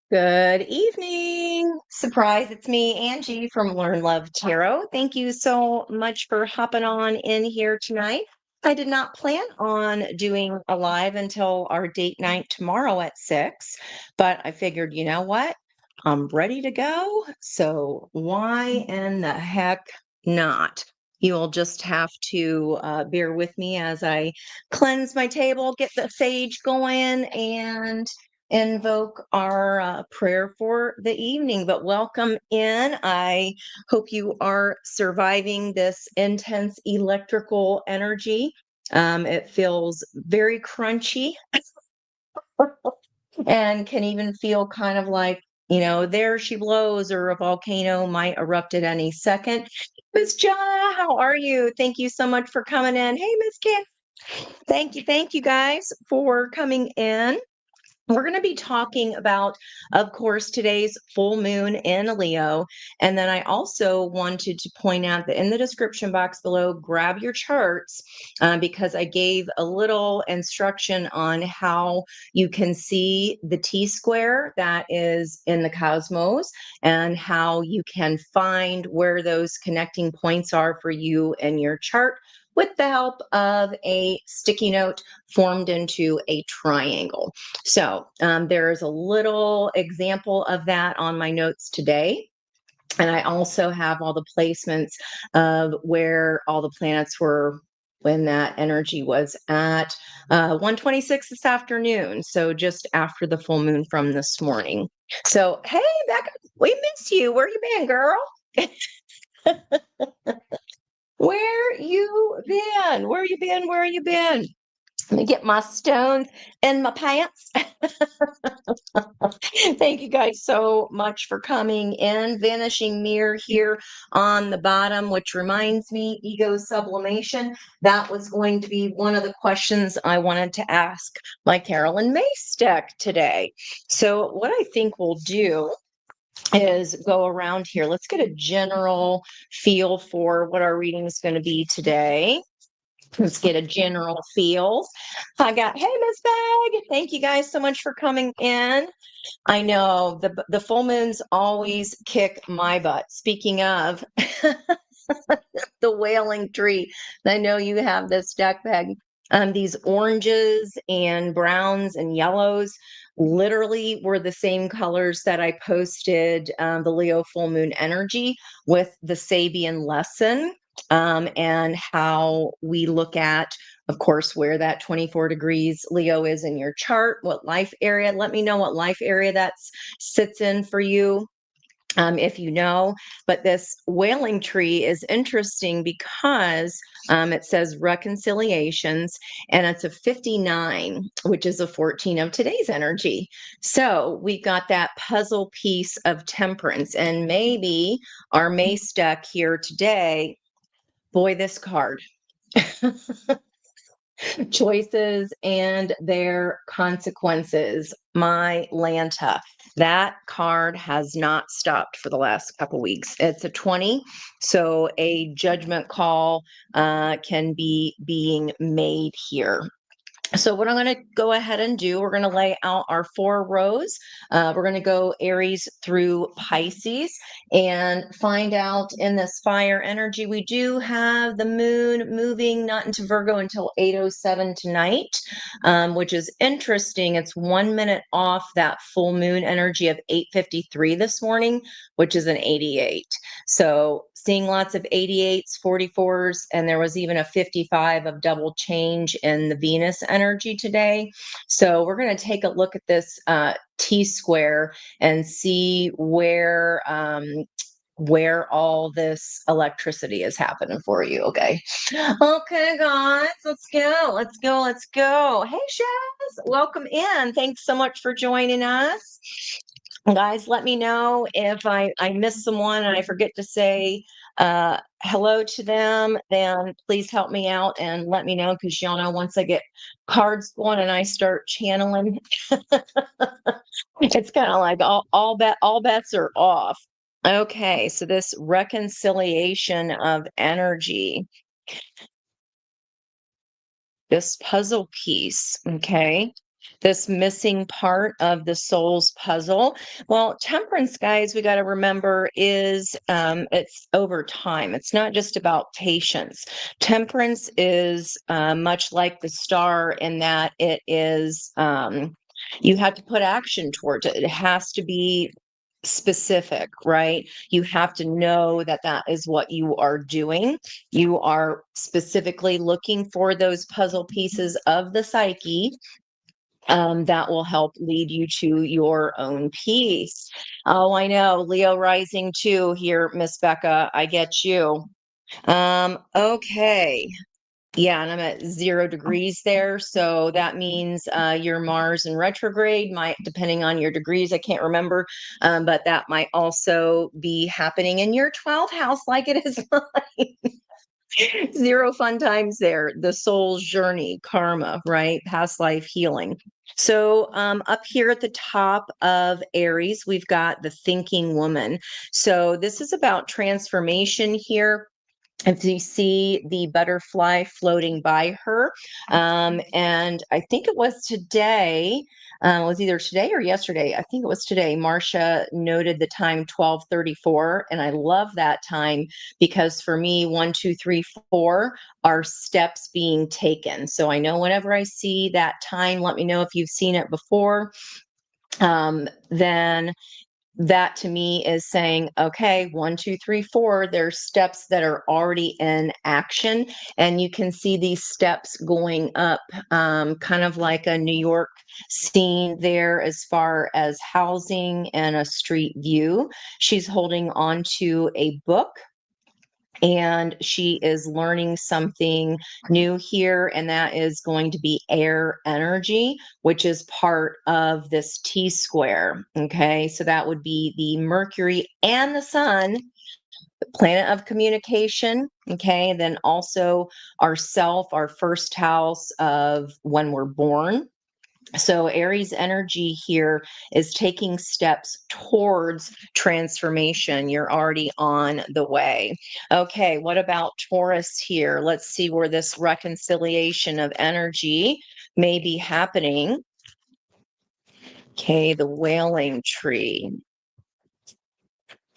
Good evening. Surprise, it's me, Angie from Learn Love Tarot. Thank you so much for hopping on in here tonight. I did not plan on doing a live until our date night tomorrow at 6, but I figured, you know what? I'm ready to go. So why in the heck not? You'll just have to bear with me as I cleanse my table, get the sage going, and invoke our prayer for the evening. But welcome in. I hope you are surviving this intense electrical energy. It feels very crunchy and can even feel kind of like, there she blows, or a volcano might erupt at any second. Miss Jonna, how are you? Thank you so much for coming in. Hey, Miss Kim. Thank you guys for coming in. We're going to be talking about, of course, today's full moon in Leo. And then I also wanted to point out that in the description box below, grab your charts because I gave a little instruction on how you can see the T square that is in the cosmos and how you can find where those connecting points are for you in your chart with the help of a sticky note formed into a triangle. So there's a little example of that on my notes today. And I also have all the placements of where all the planets were when that energy was at 1:26 this afternoon. So just after the full moon from this morning. So, hey, Becca, we miss you. Where you been, girl? Where you been? Where you been? Where you been? Let me get my stones in my pants. Thank you guys so much for coming in. Vanishing mirror here on the bottom, which reminds me, ego sublimation. That was going to be one of the questions I wanted to ask my Carolyn Mace deck today. So what I think we'll do is go around here. Let's get a general feel for what our reading is going to be today. Let's get a general feel. I got, hey, Miss Bag. Thank you guys so much for coming in. I know the full moons always kick my butt. Speaking of the wailing tree, I know you have this deck bag. These oranges and browns and yellows literally were the same colors that I posted the Leo full moon energy with the Sabian lesson, and how we look at, of course, where that 24 degrees Leo is in your chart, what life area. Let me know what life area that sits in for you. If you know, but this wailing tree is interesting because it says reconciliations, and it's a 59, which is a 14 of today's energy. So we've got that puzzle piece of temperance, and maybe our Mace deck here today. Boy, this card. Choices and their consequences. My Lanta. That card has not stopped for the last couple weeks. It's a 20, so a judgment call can be being made here. So what I'm going to go ahead and do, we're going to lay out our 4 rows. We're going to go Aries through Pisces and find out in this fire energy. We do have the moon moving not into Virgo until 8:07 tonight, which is interesting. It's 1 minute off that full moon energy of 8:53 this morning, which is an 88. So seeing lots of 88s, 44s, and there was even a 55 of double change in the Venus energy today. So we're going to take a look at this T square and see where all this electricity is happening for you. Okay. Okay, guys, let's go. Let's go. Let's go. Hey, Shaz, welcome in. Thanks so much for joining us. Guys, let me know if I miss someone and I forget to say hello to them, then please help me out and let me know, because y'all know once I get cards going and I start channeling, it's kind of like all bets are off. Okay, so this reconciliation of energy, this puzzle piece, okay? this missing part of the soul's puzzle. Well, temperance, guys, we got to remember is it's over time. It's not just about patience. Temperance is much like the star in that it is, you have to put action towards it. It has to be specific, right? You have to know that that is what you are doing. You are specifically looking for those puzzle pieces of the psyche that will help lead you to your own peace. Oh, I know. Leo rising too here, Miss Becca. I get you. Okay. Yeah, and I'm at 0 degrees there. So that means your Mars in retrograde might, depending on your degrees, I can't remember, but that might also be happening in your 12th house, like it is mine. 0 fun times there. The soul's journey, karma, right? Past life healing. So up here at the top of Aries, we've got the thinking woman. So this is about transformation here. If you see the butterfly floating by her, and I think it was today, it was either today or yesterday. I think it was today. Marcia noted the time 12:34, and I love that time because for me, 1, 2, 3, 4 are steps being taken. So I know whenever I see that time, let me know if you've seen it before. Then that to me is saying, okay, 1, 2, 3, 4, there's steps that are already in action. And you can see these steps going up, kind of like a New York scene there as far as housing and a street view. She's holding on to a book and she is learning something new here, and that is going to be air energy, which is part of this T square. Okay, so that would be the Mercury and the Sun, the planet of communication. Okay, and then also our self, our first house of when we're born. So Aries energy here is taking steps towards transformation. You're already on the way. Okay, what about Taurus here? Let's see where this reconciliation of energy may be happening. Okay, the wailing tree.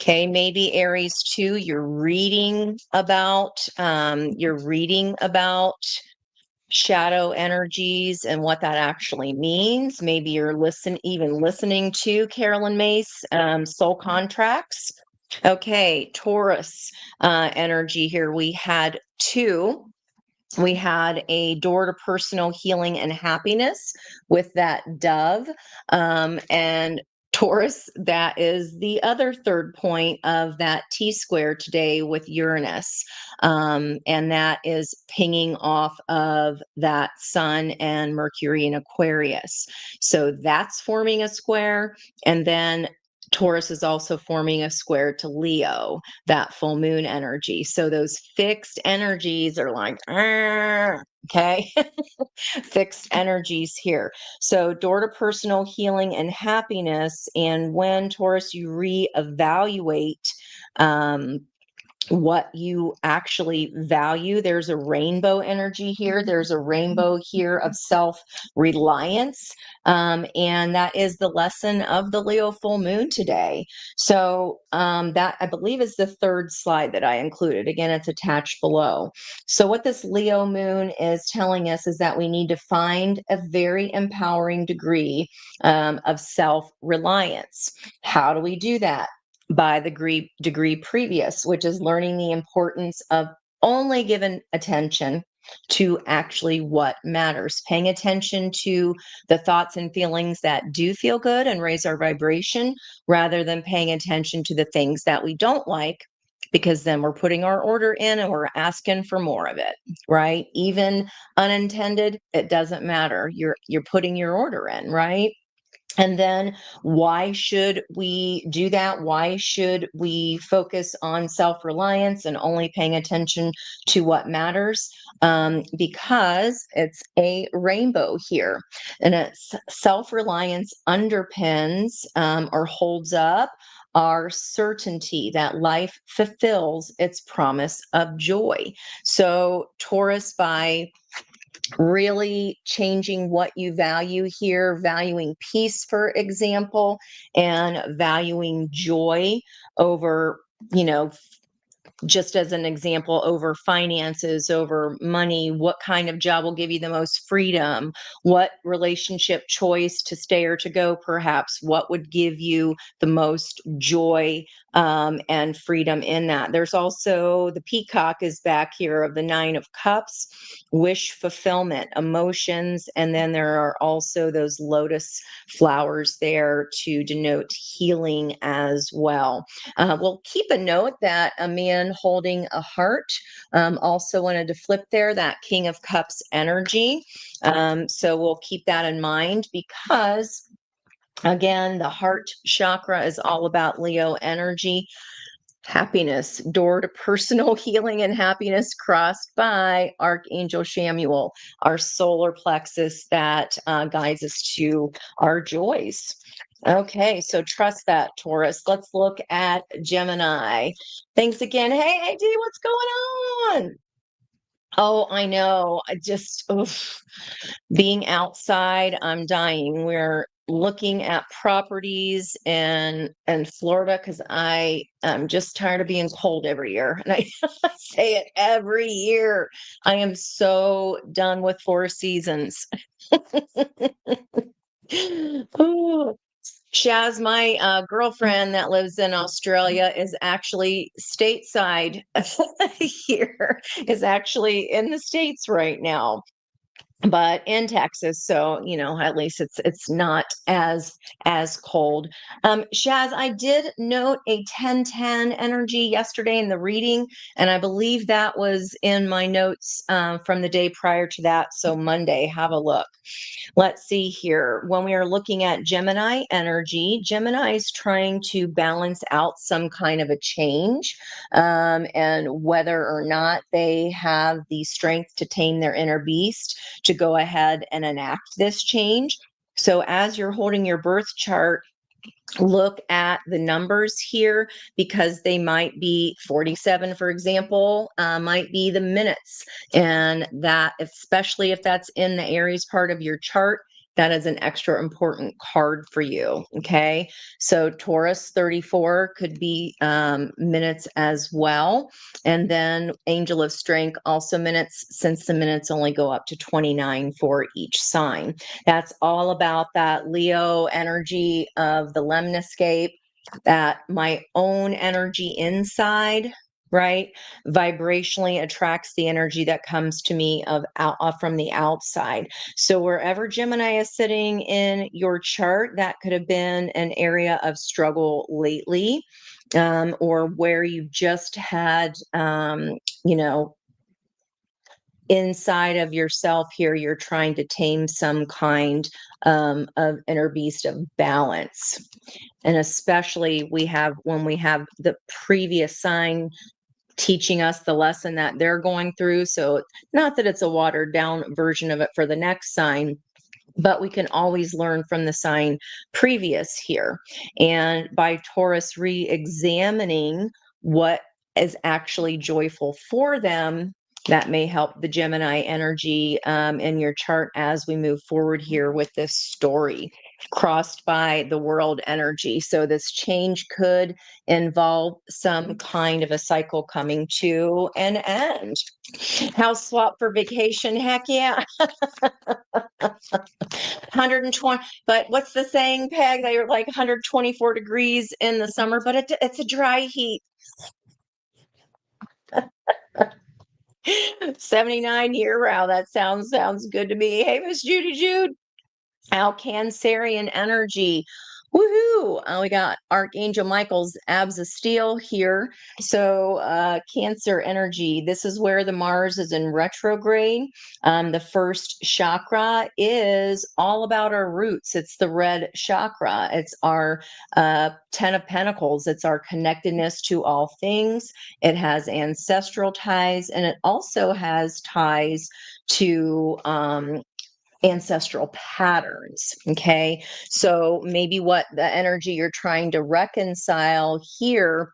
Okay, maybe Aries too. You're reading about shadow energies and what that actually means. Maybe you're listening to Carolyn Mace, Soul Contracts. Okay, Taurus energy here. We had two. We had a door to personal healing and happiness with that dove. And Taurus, that is the other third point of that T square today with Uranus. And that is pinging off of that Sun and Mercury in Aquarius. So that's forming a square. And then Taurus is also forming a square to Leo, that full moon energy. So those fixed energies are like, okay, fixed energies here. So door to personal healing and happiness. And when Taurus, you reevaluate what you actually value. There's a rainbow energy here. There's a rainbow here of self-reliance. And that is the lesson of the Leo full moon today. So that I believe is the third slide that I included. Again, it's attached below. So what this Leo moon is telling us is that we need to find a very empowering degree of self-reliance. How do we do that? By the degree previous, which is learning the importance of only giving attention to actually what matters, paying attention to the thoughts and feelings that do feel good and raise our vibration, rather than paying attention to the things that we don't like, because then we're putting our order in and we're asking for more of it, right? Even unintended, it doesn't matter. You're putting your order in, right? And then why should we do that? Why should we focus on self-reliance and only paying attention to what matters? Because it's a rainbow here, and it's self-reliance underpins or holds up our certainty that life fulfills its promise of joy. So Taurus, by really changing what you value here, valuing peace, for example, and valuing joy over, you know, just as an example, over finances, over money, what kind of job will give you the most freedom, what relationship choice to stay or to go, perhaps, what would give you the most joy and freedom in that. There's also the peacock is back here of the Nine of Cups, wish fulfillment, emotions, and then there are also those lotus flowers there to denote healing as well. We'll keep a note that a man holding a heart also wanted to flip there, that King of Cups energy. So we'll keep that in mind because, again, the heart chakra is all about Leo energy. Happiness, door to personal healing and happiness, crossed by Archangel Shamuel, our solar plexus that guides us to our joys. Okay, so trust that, Taurus. Let's look at Gemini. Thanks again. Hey, AD, what's going on? Oh, I know. I just, oof, being outside, I'm dying. We're looking at properties in Florida because I'm just tired of being cold every year. And I say it every year. I am so done with four seasons. Ooh. Shaz, my girlfriend that lives in Australia, is actually stateside here, is actually in the States right now, but in Texas. So, at least it's not as cold. Shaz, I did note a 10-10 energy yesterday in the reading, and I believe that was in my notes from the day prior to that. So Monday, have a look. Let's see here. When we are looking at Gemini energy, Gemini is trying to balance out some kind of a change, and whether or not they have the strength to tame their inner beast to go ahead and enact this change. So as you're holding your birth chart, look at the numbers here because they might be 47, for example, might be the minutes. And that, especially if that's in the Aries part of your chart, that is an extra important card for you. Okay. So Taurus 34 could be minutes as well. And then Angel of Strength, also minutes, since the minutes only go up to 29 for each sign. That's all about that Leo energy of the lemniscape, that my own energy inside, right? Vibrationally attracts the energy that comes to me from the outside. So wherever Gemini is sitting in your chart, that could have been an area of struggle lately, or where you just had, inside of yourself here, you're trying to tame some kind of inner beast of balance. And especially when we have the previous sign teaching us the lesson that they're going through. So not that it's a watered down version of it for the next sign, but we can always learn from the sign previous here. And by Taurus re-examining what is actually joyful for them, that may help the Gemini energy in your chart as we move forward here with this story, crossed by the world energy. So this change could involve some kind of a cycle coming to an end. House swap for vacation, heck yeah. 120, but what's the saying, Peg? They are like 124 degrees in the summer, but it's a dry heat. 79 year round. That sounds good to me. Hey, Miss Judy Jude. Our Cancerian energy. Woohoo! We got Archangel Michael's abs of steel here. So Cancer energy, this is where the Mars is in retrograde. The first chakra is all about our roots. It's the red chakra. It's our 10 of Pentacles. It's our connectedness to all things. It has ancestral ties, and it also has ties to ancestral patterns. Okay. So maybe what the energy you're trying to reconcile here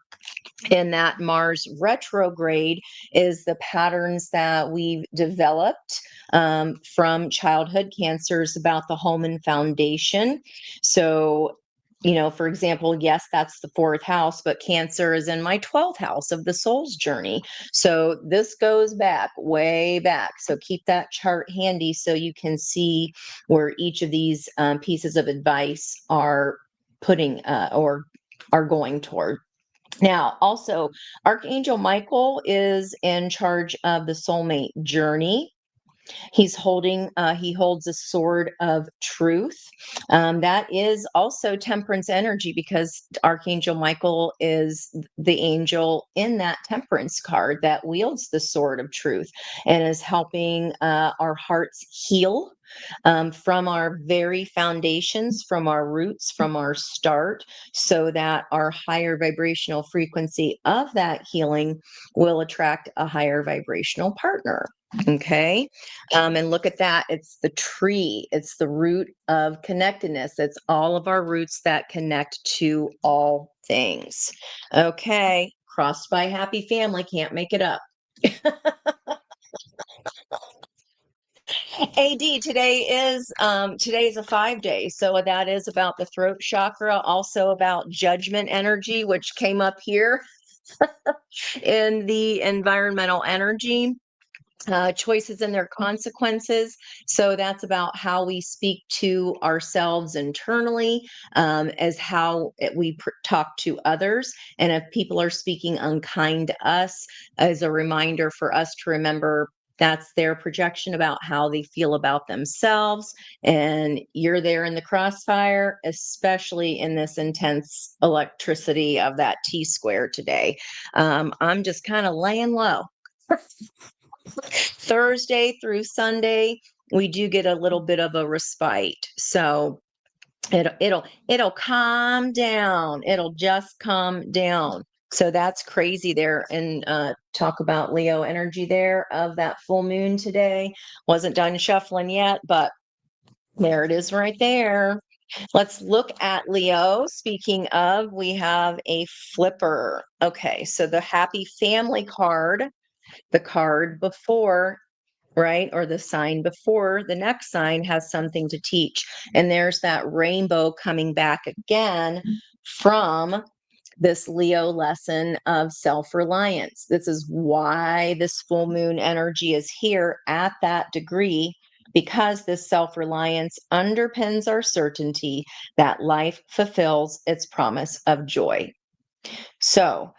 in that Mars retrograde is the patterns that we've developed from childhood cancers about the home and foundation. So, for example, yes, that's the fourth house, but Cancer is in my 12th house of the soul's journey. So this goes back, way back. So keep that chart handy so you can see where each of these pieces of advice are putting or are going toward. Now, also, Archangel Michael is in charge of the soulmate journey. He holds a sword of truth. That is also Temperance energy because Archangel Michael is the angel in that Temperance card that wields the sword of truth and is helping our hearts heal from our very foundations, from our roots, from our start, so that our higher vibrational frequency of that healing will attract a higher vibrational partner. Okay. And look at that. It's the tree, it's the root of connectedness. It's all of our roots that connect to all things. Okay. Crossed by happy family. Can't make it up. AD, today is a 5 day. So that is about the throat chakra, also about judgment energy, which came up here in the environmental energy. Choices and their consequences. So that's about how we speak to ourselves internally, as how we talk to others. And if people are speaking unkind to us, as a reminder for us to remember that's their projection about how they feel about themselves. And you're there in the crossfire, especially in this intense electricity of that T square today. I'm just kind of laying low. Thursday through Sunday, we do get a little bit of a respite. So it'll calm down. It'll just calm down. So that's crazy there. And talk about Leo energy there of that full moon today. Wasn't done shuffling yet, but there it is right there. Let's look at Leo. Speaking of, we have a flipper. Okay, so the happy family card, the card before, right? Or the sign before the next sign has something to teach. And there's that rainbow coming back again from this Leo lesson of self reliance. This is why this full moon energy is here at that degree, because this self reliance underpins our certainty that life fulfills its promise of joy. So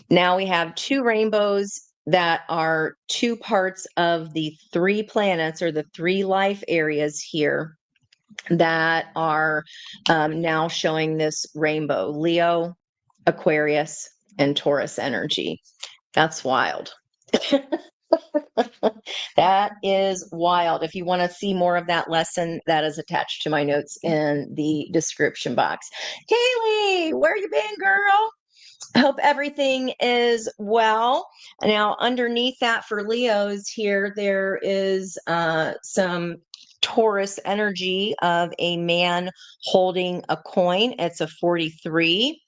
now we have two rainbows that are two parts of the three planets or the three life areas here that are now showing this rainbow: Leo, Aquarius, and Taurus energy. That's wild. That is wild. If you want to see more of that lesson, that is attached to my notes in the description box. Kaylee, where you been, girl? I hope everything is well. Now, underneath that for Leos here, there is some Taurus energy of a man holding a coin. It's a 43,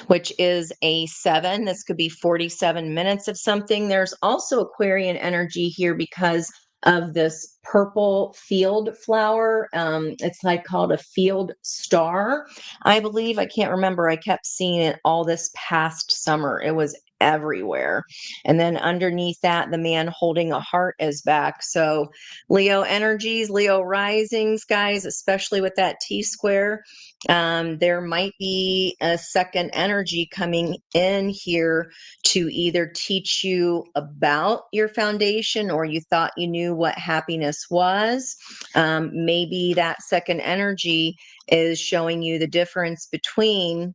which is a 7. This could be 47 minutes of something. There's also Aquarian energy here because of this purple field flower. It's like called a field star, I believe. I can't remember. I kept seeing it all this past summer. It was everywhere. And then underneath that, the man holding a heart is back. So Leo energies, Leo risings, guys, especially with that T square. There might be a second energy coming in here to either teach you about your foundation, or you thought you knew what happiness was. Maybe that second energy is showing you the difference between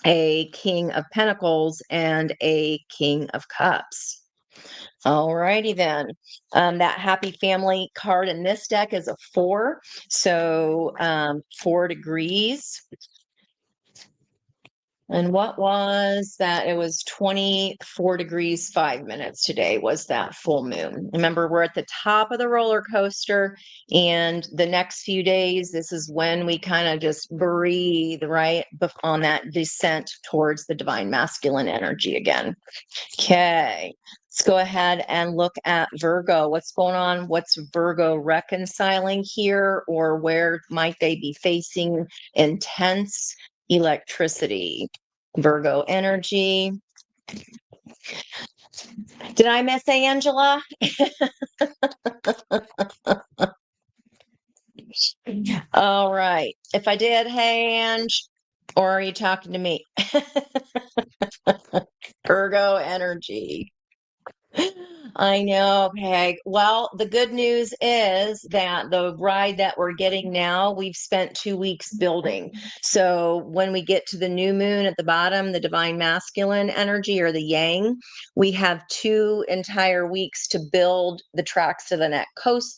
a King of Pentacles and a King of Cups. All righty then. That happy family card in this deck is a 4. So 4 degrees. And what was that? It was 24 degrees, 5 minutes today was that full moon. Remember, we're at the top of the roller coaster, and the next few days, this is when we kind of just breathe, right? On that descent towards the divine masculine energy again. Okay, let's go ahead and look at Virgo. What's going on? What's Virgo reconciling here, or where might they be facing intense electricity? Virgo energy. Did I miss Angela? All right. If I did, hey, Ange, or are you talking to me? Virgo energy. I know, Peg. Well, the good news is that the ride that we're getting now, we've spent 2 weeks building. So when we get to the new moon at the bottom, the divine masculine energy or the yang, we have 2 entire weeks to build the tracks to the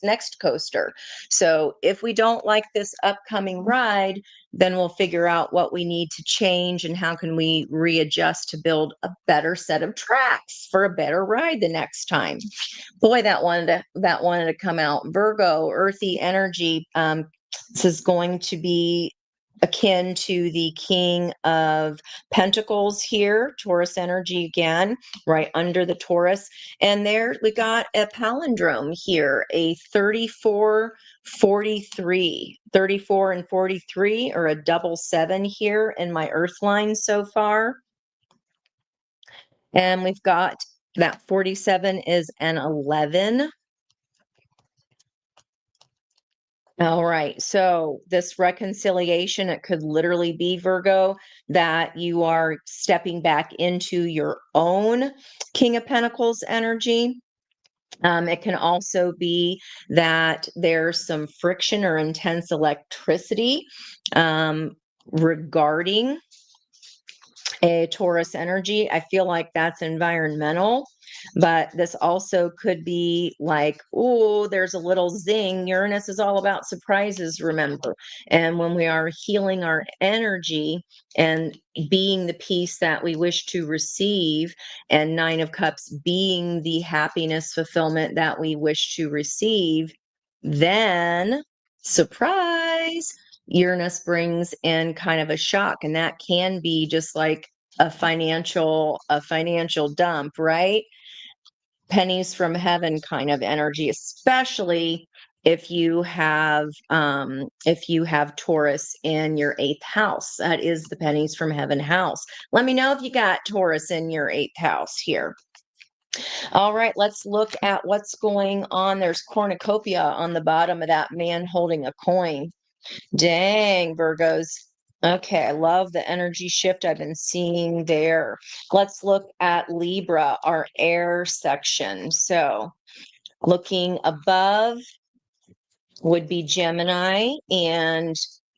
next coaster. So if we don't like this upcoming ride, then we'll figure out what we need to change and how can we readjust to build a better set of tracks for a better ride the next time. Boy, that wanted to come out. Virgo, earthy energy. This is going to be akin to the King of Pentacles here, Taurus energy again, right under the Taurus. And there we got a palindrome here, a 34-43, 34 and 43, or a double 7 here in my earth line so far. And we've got that 47 is an 11. All right. So this reconciliation, it could literally be, Virgo, that you are stepping back into your own King of Pentacles energy. It can also be that there's some friction or intense electricity regarding a Taurus energy. I feel like that's environmental, but this also could be like, oh, there's a little zing. Uranus is all about surprises, remember. And when we are healing our energy and being the peace that we wish to receive, and Nine of Cups being the happiness, fulfillment that we wish to receive, then surprise, Uranus brings in kind of a shock, and that can be just like a financial dump, right? Pennies from heaven kind of energy, especially if you have Taurus in your 8th house. That is the pennies from heaven house. Let me know if you got Taurus in your 8th house here. All right, let's look at what's going on. There's cornucopia on the bottom of that man holding a coin. Dang, Virgos. Okay, I love the energy shift I've been seeing there. Let's look at Libra, our air section. So looking above would be Gemini. And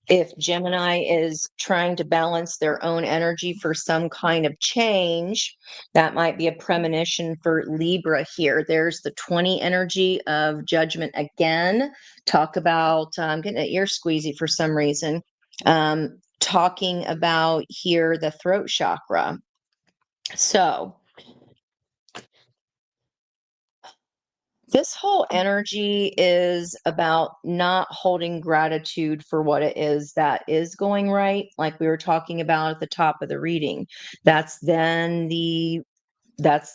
if Gemini is trying to balance their own energy for some kind of change, that might be a premonition for Libra here. There's the 20 energy of judgment again. Talk about, I'm getting an ear squeezy for some reason. Talking about here the throat chakra. So this whole energy is about not holding gratitude for what it is that is going right, like we were talking about at the top of the reading. That's the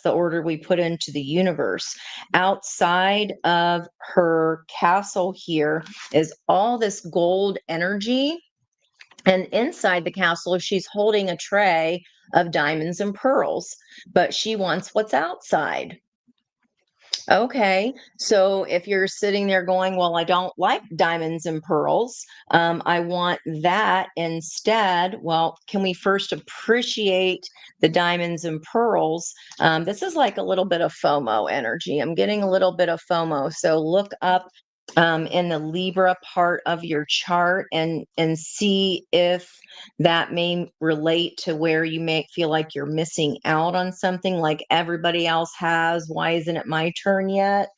order we put into the universe. Outside of her castle here is all this gold energy. And inside the castle, she's holding a tray of diamonds and pearls, but she wants what's outside. Okay, so if you're sitting there going, well, I don't like diamonds and pearls, I want that instead. Well, can we first appreciate the diamonds and pearls? This is like a little bit of FOMO energy. I'm getting a little bit of FOMO. So look up in the Libra part of your chart and see if that may relate to where you may feel like you're missing out on something like everybody else has. Why isn't it my turn yet?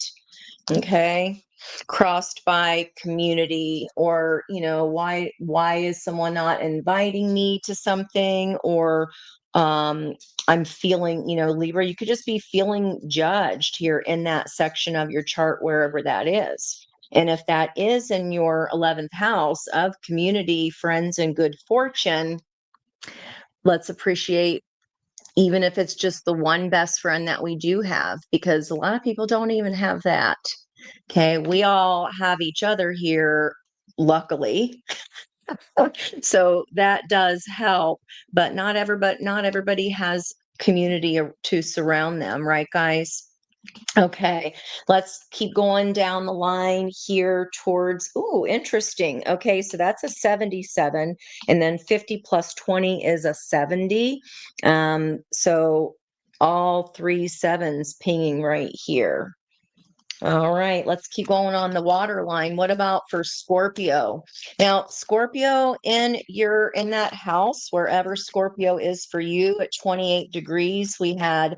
Okay. crossed by community, or why is someone not inviting me to something, or I'm feeling, Libra, you could just be feeling judged here in that section of your chart, wherever that is. And if that is in your 11th house of community, friends, and good fortune, let's appreciate, even if it's just the one best friend that we do have, because a lot of people don't even have that. Okay. We all have each other here, luckily. So that does help, but not everybody has community to surround them, right, guys? Okay, let's keep going down the line here towards, ooh, interesting. Okay, so that's a 77, and then 50 plus 20 is a 70. So all three sevens pinging right here. All right, let's keep going on the water line. What about for Scorpio? Now, Scorpio, in that house, wherever Scorpio is for you at 28 degrees, we had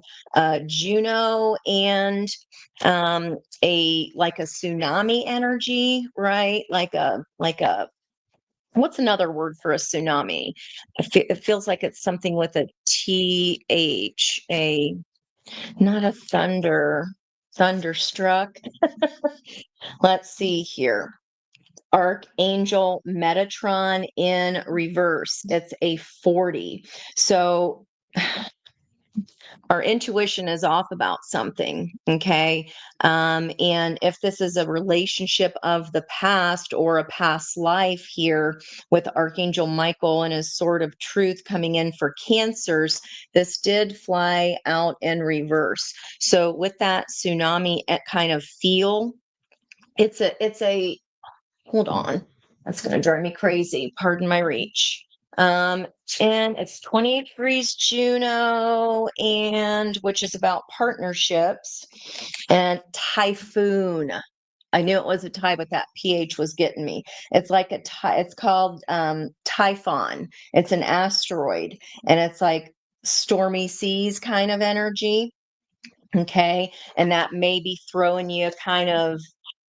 Juno and a like a tsunami energy, right? Like a what's another word for a tsunami? It feels like it's something with a TH, not a thunderstruck. Let's see here. Archangel Metatron in reverse. It's a 40. So our intuition is off about something. Okay. And if this is a relationship of the past or a past life here with Archangel Michael and his sword of truth coming in for Cancers, this did fly out in reverse. So with that tsunami kind of feel, it's a hold on. That's going to drive me crazy. Pardon my reach. And it's 28 degrees Juno, and which is about partnerships, and typhoon. I knew it was a tie, but that pH was getting me. It's like it's called Typhon. It's an asteroid, and it's like stormy seas kind of energy. Okay. And that may be throwing you kind of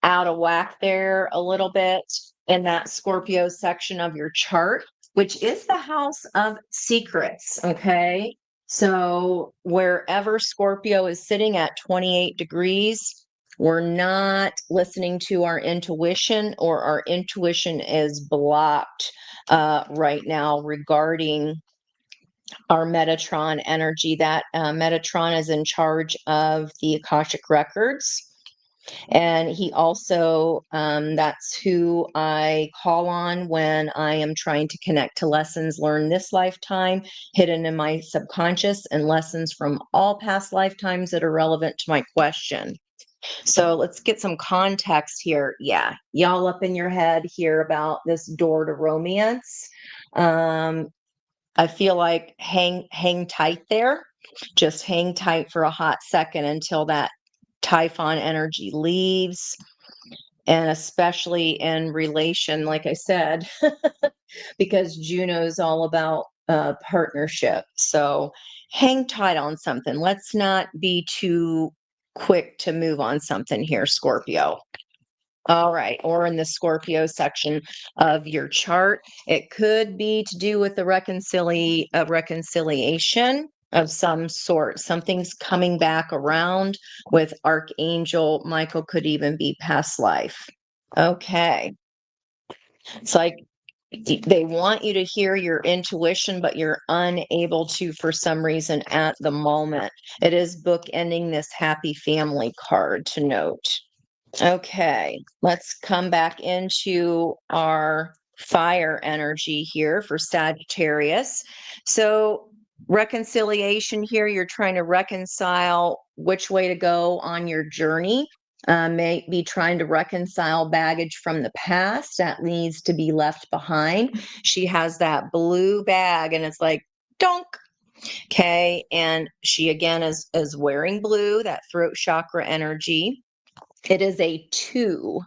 out of whack there a little bit in that Scorpio section of your chart, which is the house of secrets. Okay. So wherever Scorpio is sitting at 28 degrees, we're not listening to our intuition, or our intuition is blocked right now regarding our Metatron energy. That Metatron is in charge of the Akashic Records. And he also, that's who I call on when I am trying to connect to lessons learned this lifetime, hidden in my subconscious, and lessons from all past lifetimes that are relevant to my question. So let's get some context here. Yeah, y'all up in your head here about this door to romance. I feel like hang tight there. Just hang tight for a hot second until that Typhon energy leaves. And especially in relation, like I said, because Juno's all about partnership. So hang tight on something. Let's not be too quick to move on something here, Scorpio. All right. Or in the Scorpio section of your chart, it could be to do with the reconciliation of some sort. Something's coming back around with Archangel Michael, could even be past life. Okay. It's like they want you to hear your intuition, but you're unable to for some reason at the moment. It is bookending this happy family card to note. Okay, let's come back into our fire energy here for Sagittarius. So, reconciliation here, you're trying to reconcile which way to go on your journey. May be trying to reconcile baggage from the past that needs to be left behind. She has that blue bag, and it's like, donk. Okay, and she again is wearing blue, that throat chakra energy. It is a 2.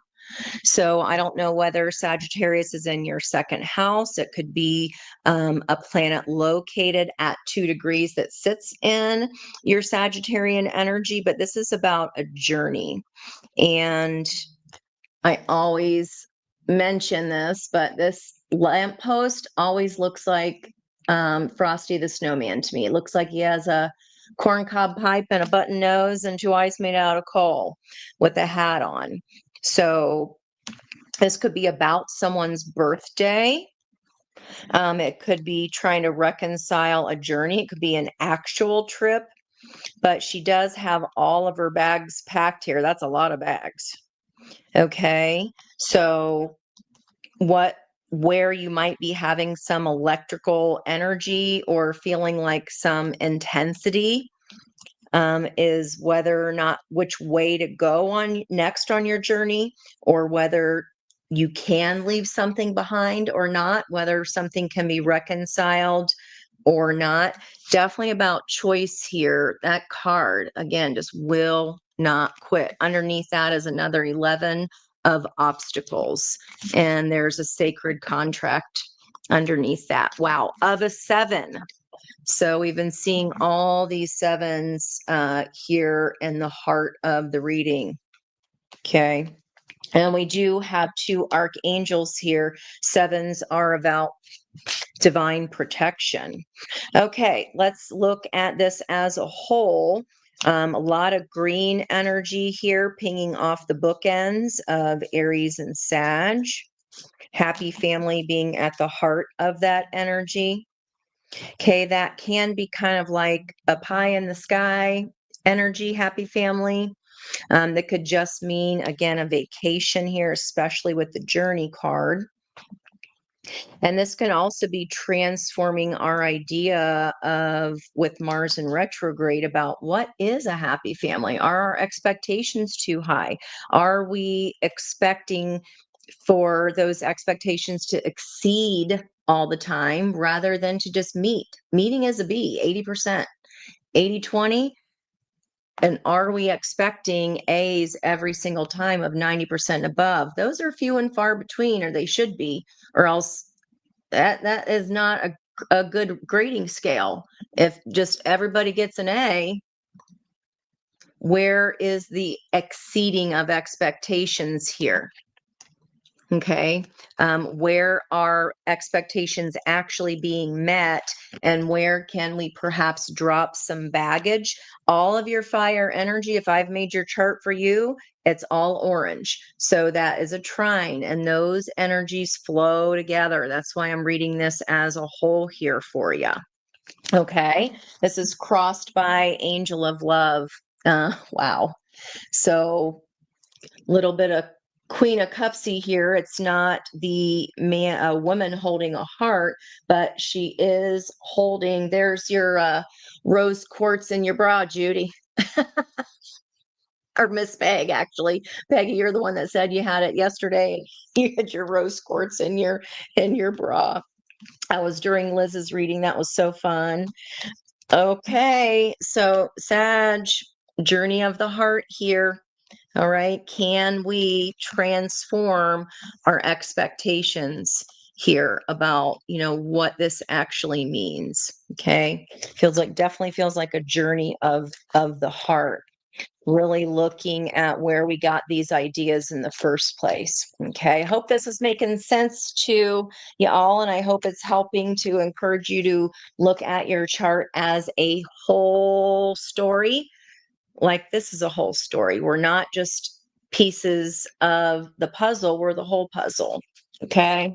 So I don't know whether Sagittarius is in your second house. It could be a planet located at 2 degrees that sits in your Sagittarian energy, but this is about a journey. And I always mention this, but this lamppost always looks like Frosty the Snowman to me. It looks like he has a corncob pipe and a button nose and two eyes made out of coal with a hat on. So this could be about someone's birthday. It could be trying to reconcile a journey. It could be an actual trip, but she does have all of her bags packed here. That's a lot of bags. Okay. So where you might be having some electrical energy or feeling like some intensity is whether or not which way to go on next on your journey, or whether you can leave something behind or not, whether something can be reconciled or not. Definitely about choice here. That card, again, just will not quit. Underneath that is another 11 of obstacles. And there's a sacred contract underneath that. Wow. Of a 7. So we've been seeing all these 7s here in the heart of the reading. Okay. And we do have 2 archangels here. 7s are about divine protection. Okay, let's look at this as a whole. A lot of green energy here pinging off the bookends of Aries and Sag. Happy family being at the heart of that energy. Okay, that can be kind of like a pie in the sky energy, happy family. That could just mean, again, a vacation here, especially with the journey card. And this can also be transforming our idea of, with Mars in retrograde, about what is a happy family. Are our expectations too high? Are we expecting for those expectations to exceed all the time rather than to just meet? Meeting is a B, 80%, 80-20. And are we expecting A's every single time of 90% above? Those are few and far between, or they should be, or else that is not a good grading scale. If just everybody gets an A, where is the exceeding of expectations here? Okay. Where are expectations actually being met, and where can we perhaps drop some baggage? All of your fire energy, if I've made your chart for you, it's all orange. So that is a trine, and those energies flow together. That's why I'm reading this as a whole here for you. Okay. This is crossed by Angel of Love. Wow. So little bit of Queen of Cupsy here. It's not the man, a woman holding a heart, but she is holding. There's your rose quartz in your bra, Judy, or Miss Peg. Actually, Peggy, you're the one that said you had it yesterday. You had your rose quartz in your bra. That was during Liz's reading. That was so fun. Okay, so Sag, journey of the heart here. All right. Can we transform our expectations here about, what this actually means? Okay. Definitely feels like a journey of the heart, really looking at where we got these ideas in the first place. Okay. I hope this is making sense to you all, and I hope it's helping to encourage you to look at your chart as a whole story. Like, this is a whole story. We're not just pieces of the puzzle, we're the whole puzzle. Okay.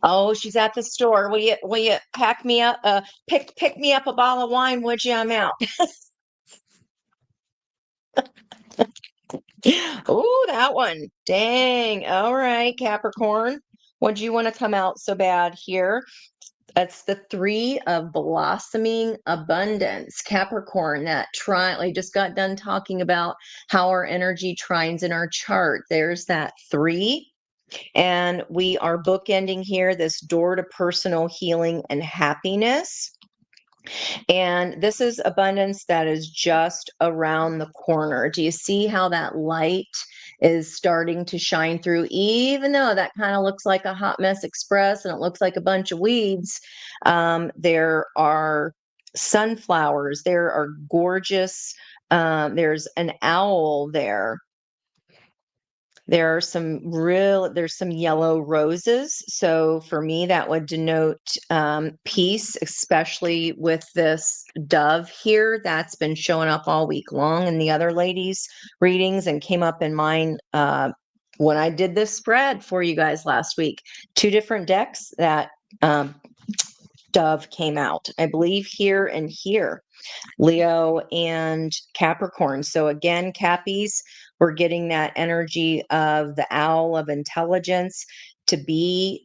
Oh, she's at the store. Will you pack me up pick me up a bottle of wine, would you? I'm out. Oh, that one. Dang. All right, Capricorn. What do you want to come out so bad here? That's the 3 of blossoming abundance. Capricorn, that trine. I just got done talking about how our energy trines in our chart. There's that 3. And we are bookending here this door to personal healing and happiness. And this is abundance that is just around the corner. Do you see how that light is starting to shine through? Even though that kind of looks like a hot mess express and it looks like a bunch of weeds, there are sunflowers, there are gorgeous, there's an owl there. There's some yellow roses. So for me, that would denote peace, especially with this dove here that's been showing up all week long in the other ladies' readings and came up in mine when I did this spread for you guys last week. 2 different decks that dove came out, I believe here and here. Leo and Capricorn. So again, Cappies, we're getting that energy of the owl of intelligence to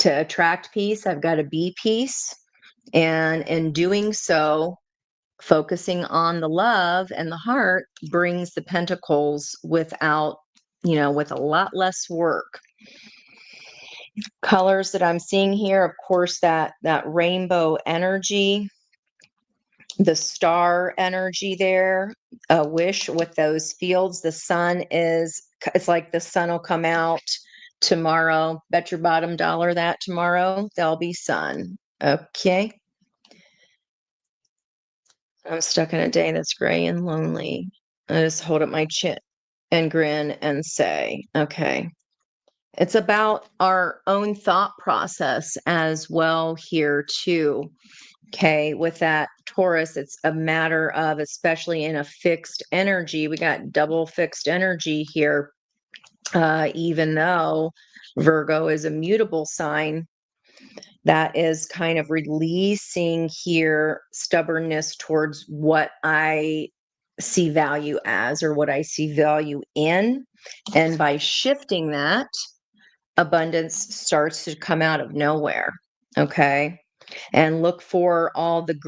attract peace. I've got to be peace. And in doing so, focusing on the love and the heart brings the pentacles with a lot less work. Colors that I'm seeing here, of course, that rainbow energy, the star energy there, a wish with those fields. It's like the sun will come out tomorrow. Bet your bottom dollar that tomorrow there'll be sun. Okay. I'm stuck in a day that's gray and lonely. I just hold up my chin and grin and say, okay. It's about our own thought process as well here too. Okay, with that Taurus, it's a matter of, especially in a fixed energy, we got double fixed energy here, even though Virgo is a mutable sign, that is kind of releasing here stubbornness towards what I see value as or what I see value in. And by shifting that, abundance starts to come out of nowhere. Okay. And look for all the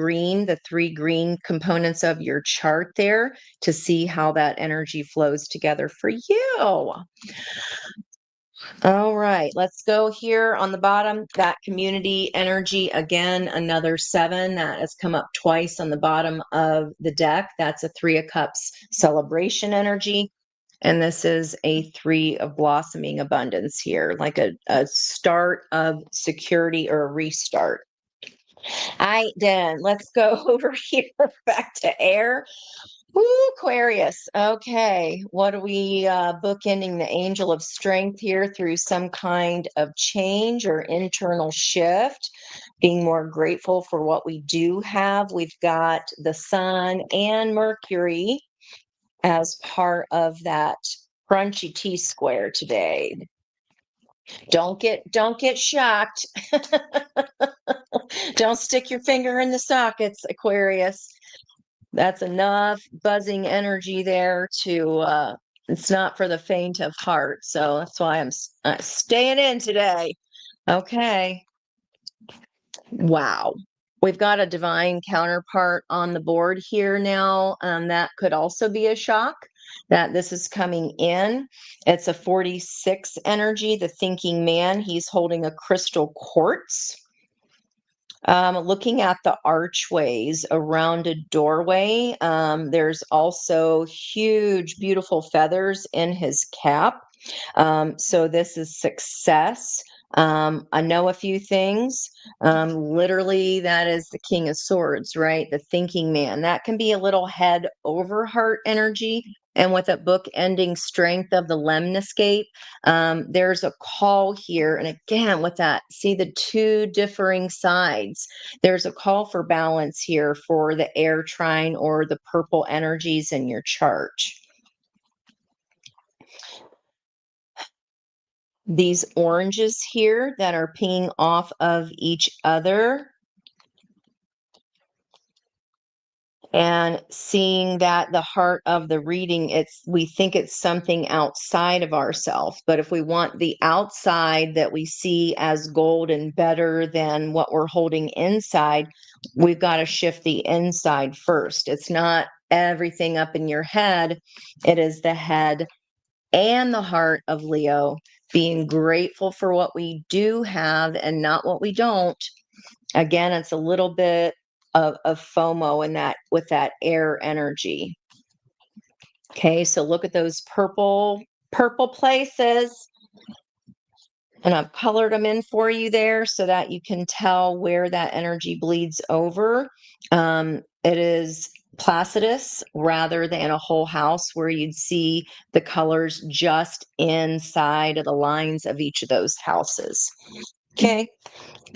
3 green components of your chart there to see how that energy flows together for you. All right, let's go here on the bottom. That community energy, again, another 7 that has come up twice on the bottom of the deck. That's a 3 of Cups celebration energy. And this is a 3 of blossoming abundance here, like a start of security or a restart. Then let's go over here back to air. Woo, Aquarius. Okay, what are we bookending the angel of strength here through some kind of change or internal shift, being more grateful for what we do have. We've got the sun and Mercury as part of that crunchy T-square today. Don't get shocked. Don't stick your finger in the sockets, Aquarius. That's enough buzzing energy there to it's not for the faint of heart. So that's why I'm staying in today. Okay. Wow. We've got a divine counterpart on the board here now. That could also be a shock that this is coming in. It's a 46 energy, the thinking man. He's holding a crystal quartz. Looking at the archways, a rounded doorway. There's also huge, beautiful feathers in his cap. So this is success. I know a few things. Literally, that is the King of Swords, right? The thinking man. That can be a little head over heart energy. And with a book ending strength of the lemniscape, there's a call here. And again, with that, see the 2 differing sides. There's a call for balance here for the air trine or the purple energies in your chart. These oranges here that are pinging off of each other and seeing that the heart of the reading, we think it's something outside of ourselves, but if we want the outside that we see as gold and better than what we're holding inside, we've got to shift the inside first. It's not everything up in your head. It is the head and the heart of Leo, being grateful for what we do have and not what we don't. Again, it's a little bit of FOMO in that with that air energy. Okay, so look at those purple places. And I've colored them in for you there so that you can tell where that energy bleeds over. It is placidus rather than a whole house where you'd see the colors just inside of the lines of each of those houses. Okay.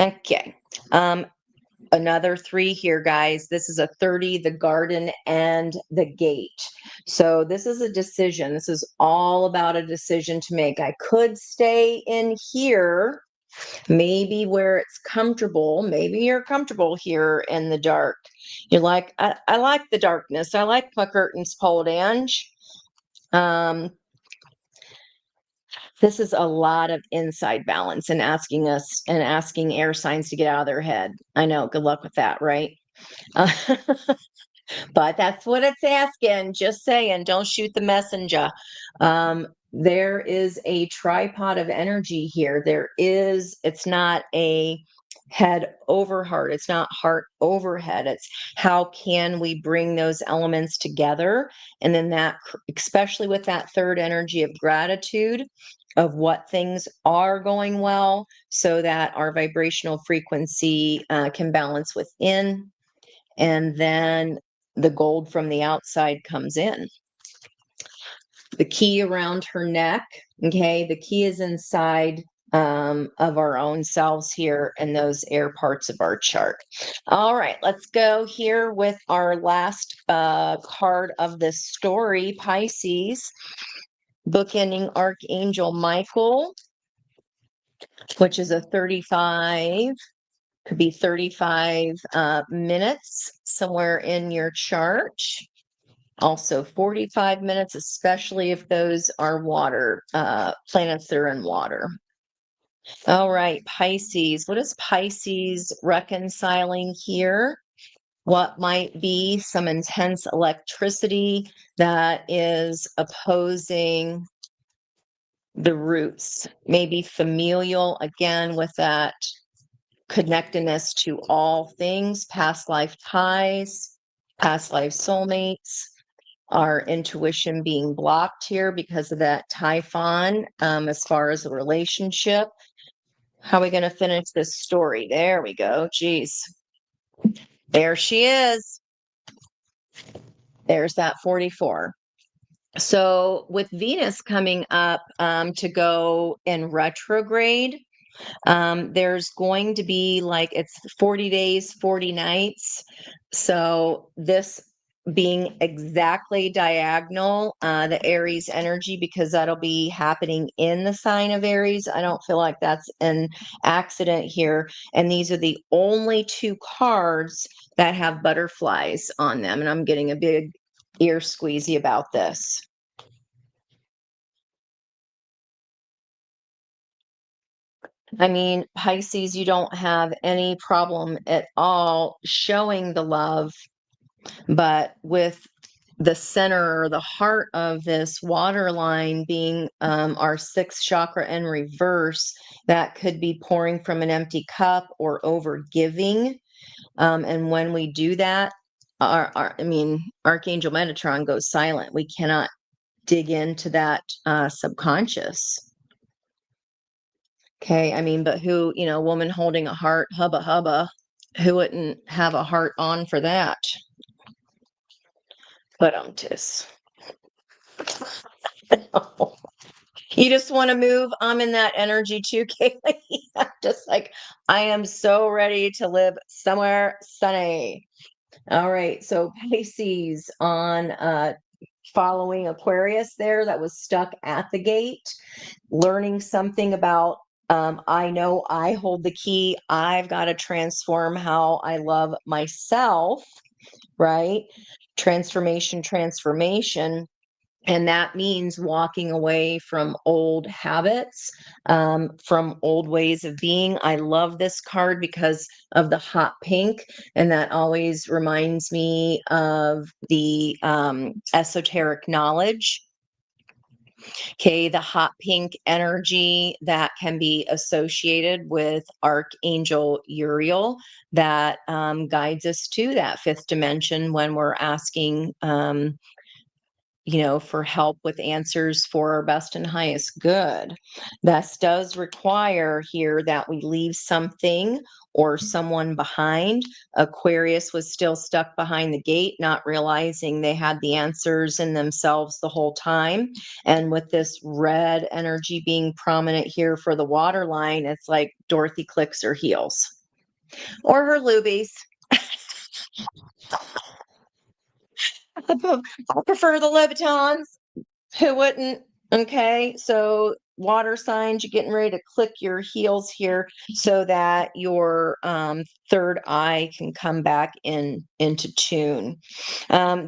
Okay. Another 3 here, guys. This is a 30, the garden and the gate. So this is a decision. This is all about a decision to make. I could stay in here, maybe where it's comfortable. Maybe you're comfortable here in the dark. You're like, I like the darkness. I like my curtains pulled, Ange. This is a lot of inside balance and asking air signs to get out of their head. I know. Good luck with that, right? Uh, but that's what it's asking. Just saying, don't shoot the messenger. There is a tripod of energy here. It's not a head over heart. It's not heart over head. It's how can we bring those elements together? And then especially with that third energy of gratitude, of what things are going well, so that our vibrational frequency can balance within. And then the gold from the outside comes in. The key around her neck, okay, the key is inside of our own selves here in those air parts of our chart. All right, let's go here with our last card of this story, Pisces, bookending Archangel Michael, which is a 35, could be 35 minutes somewhere in your chart. Also 45 minutes, especially if those are water, planets that are in water. All right, Pisces. What is Pisces reconciling here? What might be some intense electricity that is opposing the roots? Maybe familial, again, with that connectedness to all things, past life ties, past life soulmates. Our intuition being blocked here because of that Typhon, as far as the relationship. How are we going to finish this story? There we go. Geez. There she is. There's that 44. So with Venus coming up to go in retrograde, there's going to be like it's 40 days, 40 nights. So this being exactly diagonal, the Aries energy, because that'll be happening in the sign of Aries. I don't feel like that's an accident here. And these are the only 2 cards that have butterflies on them. And I'm getting a big ear squeezy about this. I mean, Pisces, you don't have any problem at all showing the love, but with the center or the heart of this water line being our 6th chakra in reverse, that could be pouring from an empty cup or over giving. And when we do that, Archangel Metatron goes silent. We cannot dig into that subconscious. Okay, I mean, but who, woman holding a heart, hubba hubba, who wouldn't have a heart on for that? But you just want to move. I'm in that energy too, Kaylee. I'm just like, I am so ready to live somewhere sunny. All right, so Pisces on following Aquarius there that was stuck at the gate, learning something about I know I hold the key. I've got to transform how I love myself, right? Transformation. And that means walking away from old habits, from old ways of being. I love this card because of the hot pink. And that always reminds me of the esoteric knowledge. Okay, the hot pink energy that can be associated with Archangel Uriel that guides us to that 5th dimension when we're asking, for help with answers for our best and highest good. This does require here that we leave something or someone behind. Aquarius was still stuck behind the gate, not realizing they had the answers in themselves the whole time. And with this red energy being prominent here for the water line, it's like Dorothy clicks her heels or her lubies. I prefer the Louboutins. Who wouldn't? Okay, so water signs, you're getting ready to click your heels here so that your third eye can come back into tune.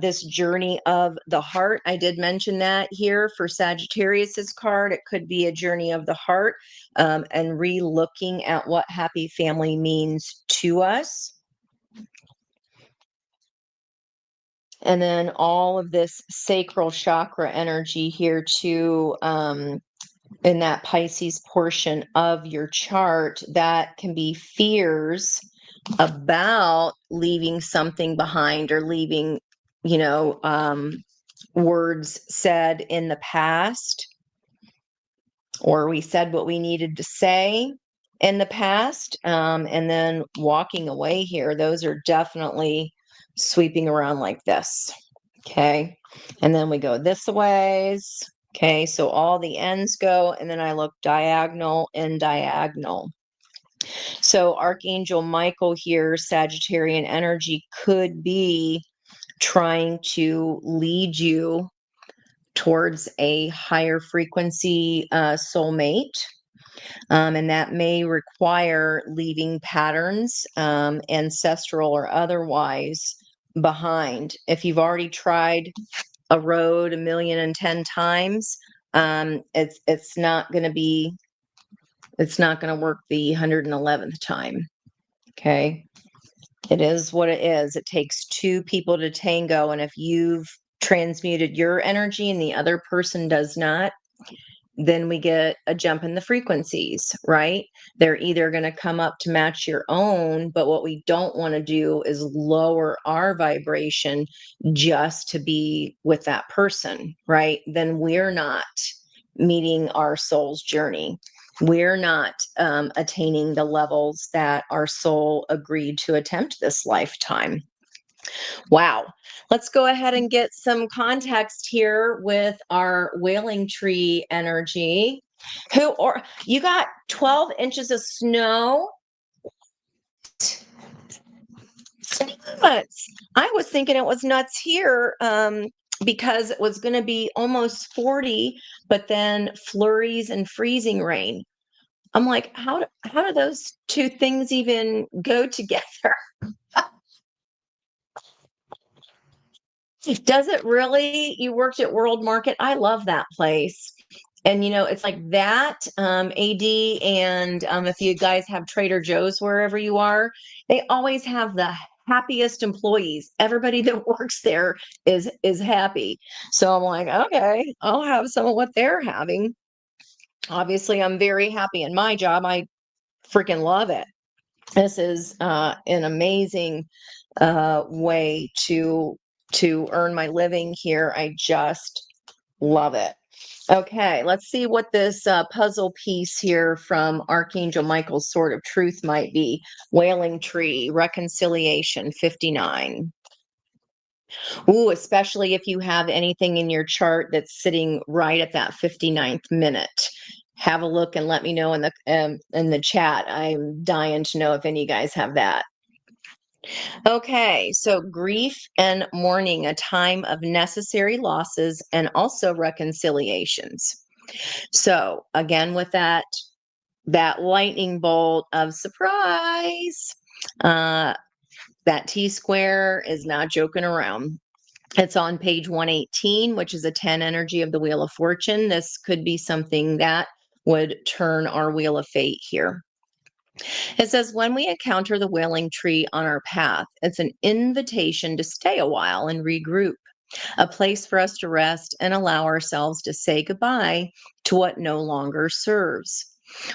This journey of the heart, I did mention that here for Sagittarius's card. It could be a journey of the heart, and re-looking at what happy family means to us. And then all of this sacral chakra energy here too, in that Pisces portion of your chart, that can be fears about leaving something behind or leaving, words said in the past, or we said what we needed to say in the past, and then walking away here. Those are definitely sweeping around like this. Okay. And then we go this ways. Okay. So all the ends go, and then I look diagonal and diagonal. So Archangel Michael here, Sagittarian energy, could be trying to lead you towards a higher frequency soulmate. And that may require leaving patterns, ancestral or otherwise, behind. If you've already tried a road 1,010,000 times, it's not going to work the 111th time. Okay. It is what it is. It takes two people to tango. And if you've transmuted your energy and the other person does not, then we get a jump in the frequencies, right? They're either going to come up to match your own, but what we don't want to do is lower our vibration just to be with that person, right? Then we're not meeting our soul's journey. We're not attaining the levels that our soul agreed to attempt this lifetime. Wow. Let's go ahead and get some context here with our wailing tree energy. You got 12 inches of snow? Nuts. I was thinking it was nuts here, because it was going to be almost 40, but then flurries and freezing rain. I'm like, how do those two things even go together? Does it really? You worked at World Market. I love that place. And it's like that, AD, and if you guys have Trader Joe's wherever you are, they always have the happiest employees. Everybody that works there is happy. So I'm like, okay, I'll have some of what they're having. Obviously, I'm very happy in my job. I freaking love it. This is an amazing way to earn my living here. I just love it. Okay, let's see what this puzzle piece here from Archangel Michael's Sword of Truth might be. Wailing Tree, Reconciliation, 59. Ooh, especially if you have anything in your chart that's sitting right at that 59th minute. Have a look and let me know in the chat. I'm dying to know if any of you guys have that. Okay, so grief and mourning, a time of necessary losses and also reconciliations. So again, with that lightning bolt of surprise, that T-square is not joking around. It's on page 118, which is a 10 energy of the Wheel of Fortune. This could be something that would turn our Wheel of Fate here. It says, when we encounter the wailing tree on our path, it's an invitation to stay a while and regroup, a place for us to rest and allow ourselves to say goodbye to what no longer serves.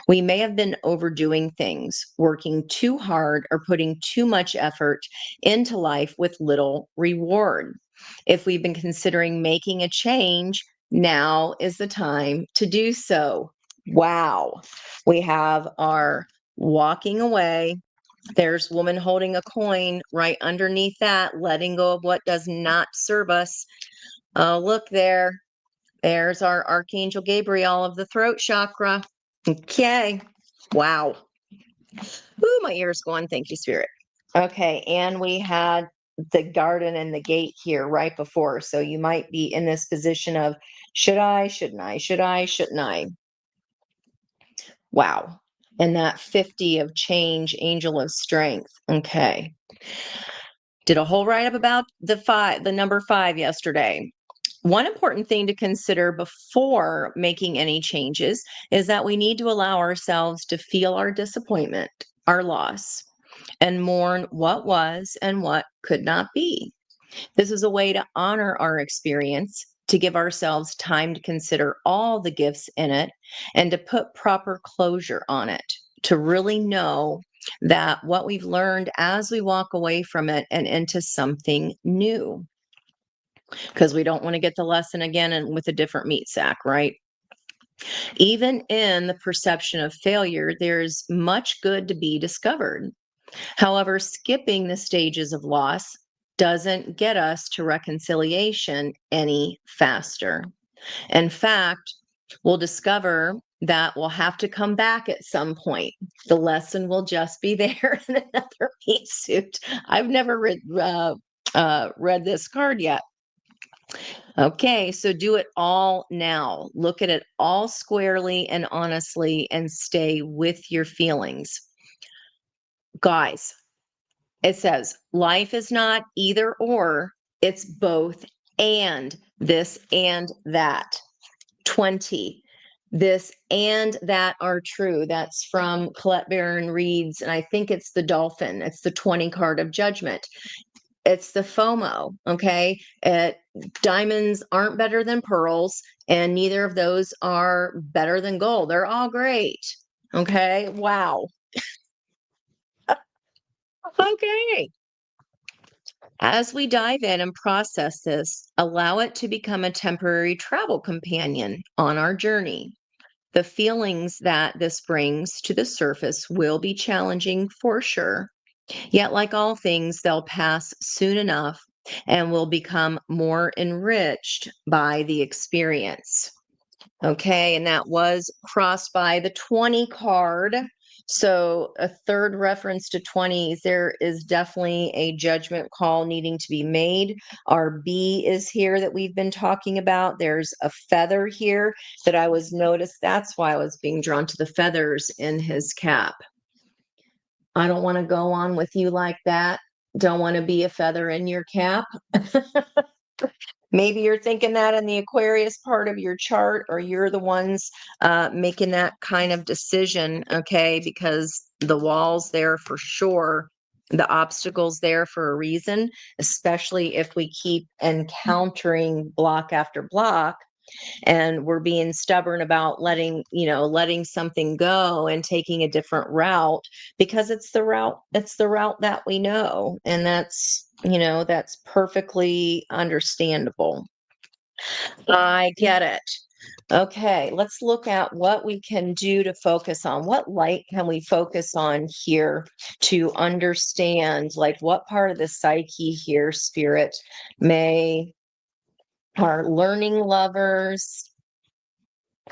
We may have been overdoing things, working too hard, or putting too much effort into life with little reward. If we've been considering making a change, now is the time to do so. Wow. We have our walking away. There's woman holding a coin right underneath that, letting go of what does not serve us. Oh, look there. There's our Archangel Gabriel of the throat chakra. Okay. Wow. Ooh, my ear's going. Thank you, Spirit. Okay. And we had the garden and the gate here right before. So you might be in this position of should I, shouldn't I, should I, shouldn't I? Wow. And that 50 of change, angel of strength. Okay. Did a whole write up about the number 5 yesterday. One important thing to consider before making any changes is that we need to allow ourselves to feel our disappointment, our loss, and mourn what was and what could not be. This is a way to honor our experience, to give ourselves time to consider all the gifts in it, and to put proper closure on it, to really know that what we've learned as we walk away from it and into something new. Because we don't want to get the lesson again and with a different meat sack, right? Even in the perception of failure, there's much good to be discovered. However, skipping the stages of loss doesn't get us to reconciliation any faster. In fact, we'll discover that we'll have to come back at some point. The lesson will just be there in another meat suit. I've never read this card yet. Okay, so do it all now. Look at it all squarely and honestly and stay with your feelings. Guys, it says life is not either or, it's both and this and that. 20. This and that are true. That's from Colette Baron Reed's, and I think it's the dolphin. It's the 20 card of judgment. It's the FOMO, okay? Diamonds aren't better than pearls, and neither of those are better than gold. They're all great, okay? Wow. Okay. As we dive in and process this, allow it to become a temporary travel companion on our journey. The feelings that this brings to the surface will be challenging for sure. Yet, like all things, they'll pass soon enough and will become more enriched by the experience. Okay, and that was crossed by the 20 card. So, a third reference to 20s, there is definitely a judgment call needing to be made. Our B is here that we've been talking about. There's a feather here that I was noticed. That's why I was being drawn to the feathers in his cap. I don't want to go on with you like that. Don't want to be a feather in your cap. Maybe you're thinking that in the Aquarius part of your chart, or you're the ones making that kind of decision, okay? Because the wall's there for sure. The obstacle's there for a reason, especially if we keep encountering block after block and we're being stubborn about letting something go and taking a different route because it's the route that we know, and that's perfectly understandable. I get it. Okay, let's look at what we can do to focus on. What light can we focus on here to understand, like, what part of the psyche here, Spirit, may our learning lovers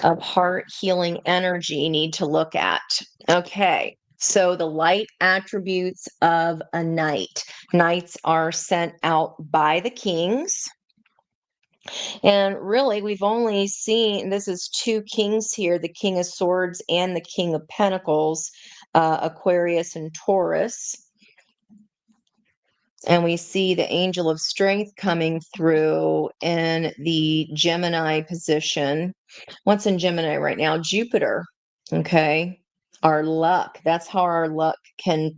of heart healing energy need to look at. Okay. So the light attributes of a knight. Knights are sent out by the kings. And really, we've only seen this is 2 kings here, the King of Swords and the King of Pentacles, Aquarius and Taurus. And we see the angel of strength coming through in the Gemini position. What's in Gemini right now? Jupiter. Okay. Our luck. That's how our luck can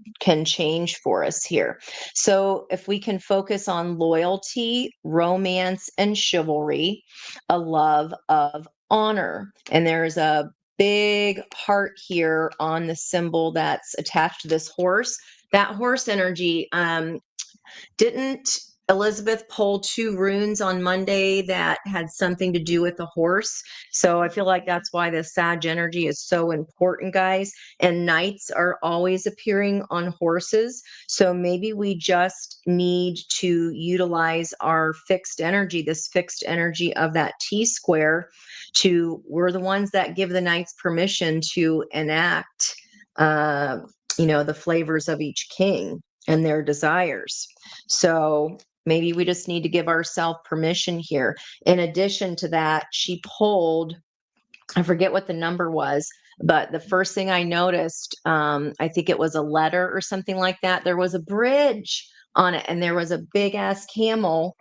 change for us here. So if we can focus on loyalty, romance, and chivalry, a love of honor. And there's a big heart here on the symbol that's attached to this horse. That horse energy didn't Elizabeth pulled 2 runes on Monday that had something to do with the horse. So I feel like that's why the Sag energy is so important, guys. And knights are always appearing on horses. So maybe we just need to utilize our fixed energy, this fixed energy of that T square, we're the ones that give the knights permission to enact, the flavors of each king and their desires. So maybe we just need to give ourselves permission here. In addition to that, she pulled, I forget what the number was, but the first thing I noticed, I think it was a letter or something like that. There was a bridge on it and there was a big ass camel.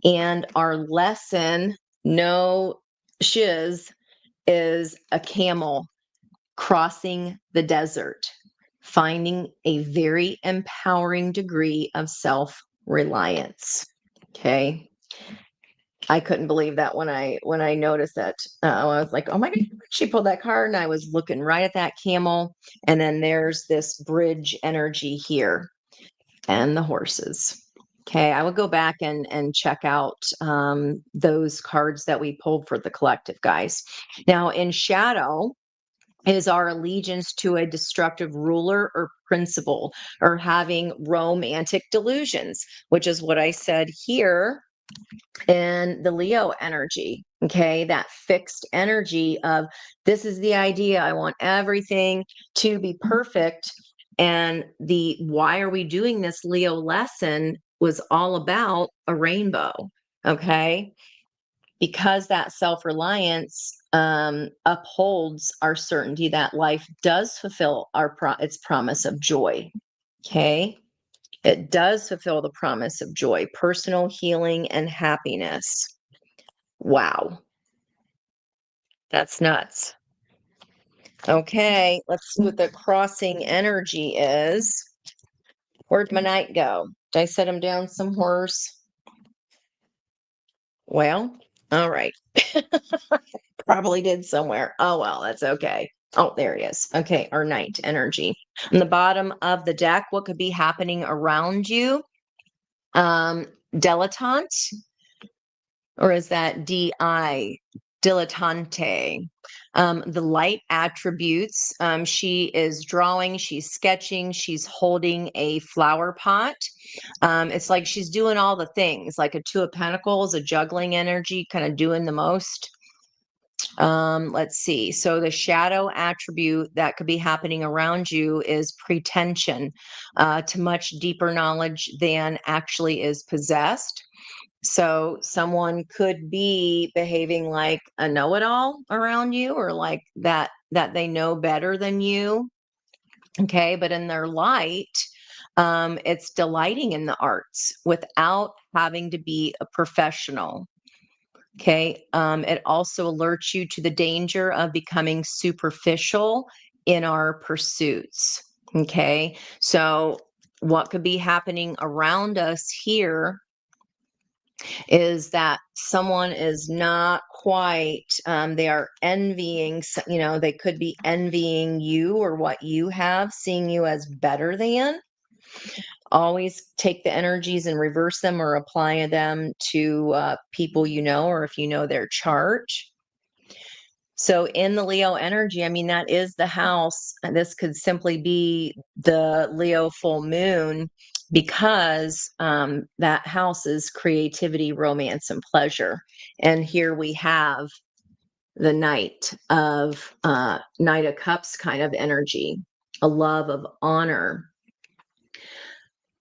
And our lesson, no shiz, is a camel crossing the desert, finding a very empowering degree of self-reliance. Okay. I couldn't believe that when I noticed that. I was like, oh my God, she pulled that card, and I was looking right at that camel. And then there's this bridge energy here and the horses. Okay, I would go back and check out those cards that we pulled for the collective, guys. Now, in shadow is our allegiance to a destructive ruler or principle, or having romantic delusions, which is what I said here in the Leo energy. Okay, that fixed energy of this is the idea. I want everything to be perfect. And the why are we doing this Leo lesson was all about a rainbow. Okay, because that self-reliance upholds our certainty that life does fulfill its promise of joy. Okay, it does fulfill the promise of joy, personal healing, and happiness. Wow, that's nuts. Okay, let's see what the crossing energy is. Where'd my knight go? Did I set him down somewhere? Well, all right. Probably did somewhere. Oh, well, that's okay. Oh, there he is. Okay, our knight energy. On the bottom of the deck, what could be happening around you? Dilettante, or is that D-I? Dilettante. The light attributes, she is drawing, she's sketching, she's holding a flower pot. It's like she's doing all the things, like a 2 of Pentacles, a juggling energy, kind of doing the most. Let's see. So the shadow attribute that could be happening around you is pretension to much deeper knowledge than actually is possessed. So someone could be behaving like a know-it-all around you, or like that they know better than you. Okay, but in their light, it's delighting in the arts without having to be a professional. Okay. It also alerts you to the danger of becoming superficial in our pursuits. Okay. So, what could be happening around us here is that someone is not quite, they are envying, they could be envying you or what you have, seeing you as better than. Always take the energies and reverse them or apply them to people or if you know their chart. So in the Leo energy, I mean, that is the house. And this could simply be the Leo full moon, because that house is creativity, romance, and pleasure. And here we have the Knight of Cups kind of energy, a love of honor,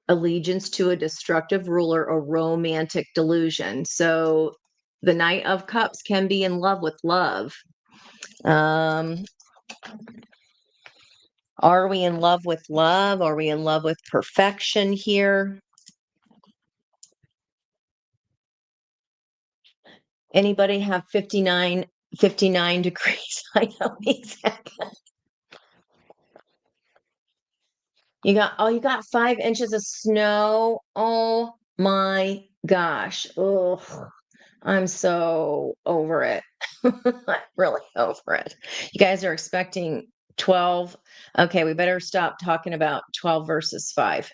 allegiance to a destructive ruler, or romantic delusion. So the Knight of Cups can be in love with love. Are we in love with love? Are we in love with perfection here? Anybody have 59 degrees? I know exactly. You got 5 inches of snow. Oh my gosh. Oh, I'm so over it. I'm really over it. You guys are expecting 12. Okay, we better stop talking about 12 versus 5.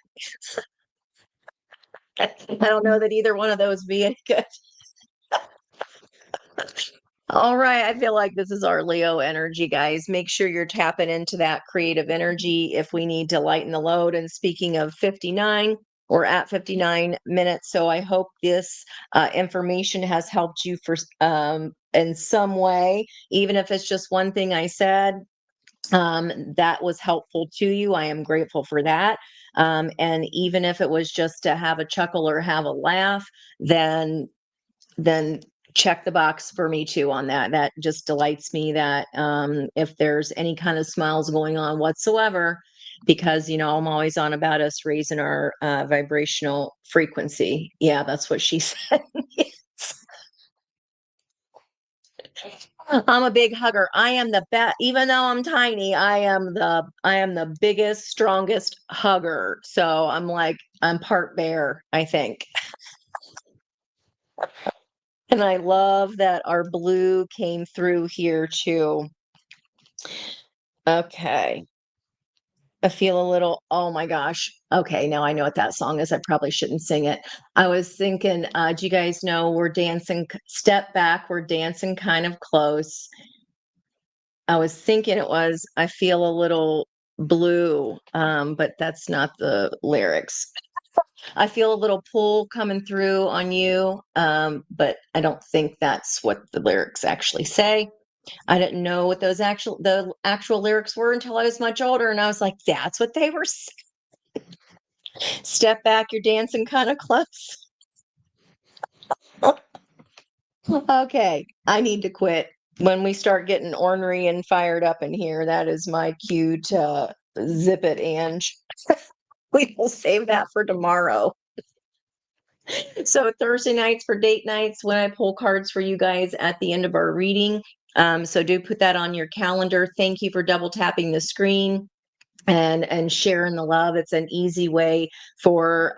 I don't know that either one of those would be any good. All right. I feel like this is our Leo energy, guys. Make sure you're tapping into that creative energy if we need to lighten the load. And speaking of 59, we're at 59 minutes. So I hope this information has helped you for in some way, even if it's just one thing I said that was helpful to you. I am grateful for that. And even if it was just to have a chuckle or have a laugh, then check the box for me too on that. That just delights me that if there's any kind of smiles going on whatsoever, because I'm always on about us raising our vibrational frequency. Yeah, that's what she said. I'm a big hugger. I am the best, even though I'm tiny. I am the biggest, strongest hugger. So I'm part bear, I think. And I love that our blue came through here too. Okay. I feel a little, oh my gosh. Okay, now I know what that song is. I probably shouldn't sing it. I was thinking, do you guys know we're dancing, step back, we're dancing kind of close. I was thinking it was, I feel a little blue, but that's not the lyrics. I feel a little pull coming through on you, but I don't think that's what the lyrics actually say. I didn't know what the actual lyrics were until I was much older, and I was like, "That's what they were." Step back, you're dancing kind of close. Okay, I need to quit. When we start getting ornery and fired up in here, that is my cue to zip it, Ange. We will save that for tomorrow. So Thursday nights for date nights when I pull cards for you guys at the end of our reading. So do put that on your calendar. Thank you for double tapping the screen and sharing the love. It's an easy way for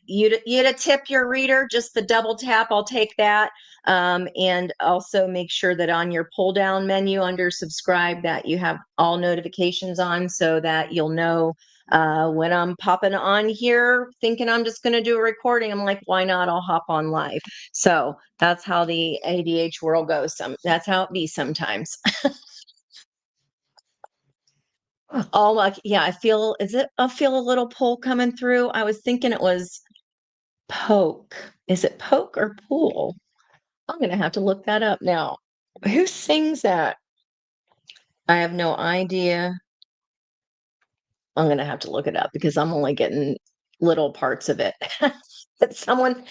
you to tip your reader. Just the double tap, I'll take that. And also make sure that on your pull down menu under subscribe that you have all notifications on so that you'll know when I'm popping on here thinking I'm just going to do a recording. I'm like, why not? I'll hop on live. So that's how the ADH world goes. That's how it be sometimes. Oh, like, yeah, I feel a little pull coming through. I was thinking it was poke. Is it poke or pool? I'm gonna have to look that up now. Who sings that? I have no idea. I'm gonna have to look it up because I'm only getting little parts of it. But someone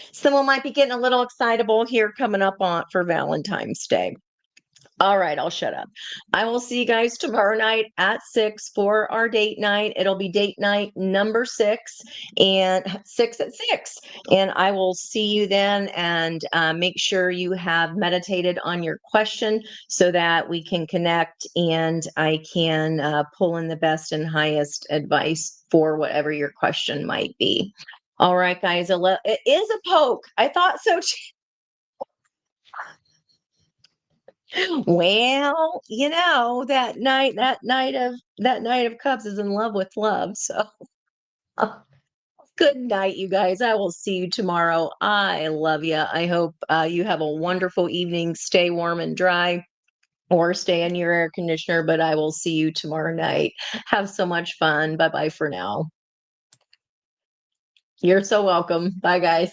might be getting a little excitable here coming up on for Valentine's Day. All right, I'll shut up. I will see you guys tomorrow night at 6 for our date night. It'll be date night number 6 and 6 at 6. And I will see you then and make sure you have meditated on your question so that we can connect and I can pull in the best and highest advice for whatever your question might be. All right, guys, it is a poke. I thought so too. Well, that night of cups is in love with love. So good night, you guys. I will see you tomorrow. I love you. I hope you have a wonderful evening. Stay warm and dry or stay in your air conditioner, but I will see you tomorrow night. Have so much fun. Bye bye for now. You're so welcome. Bye, guys.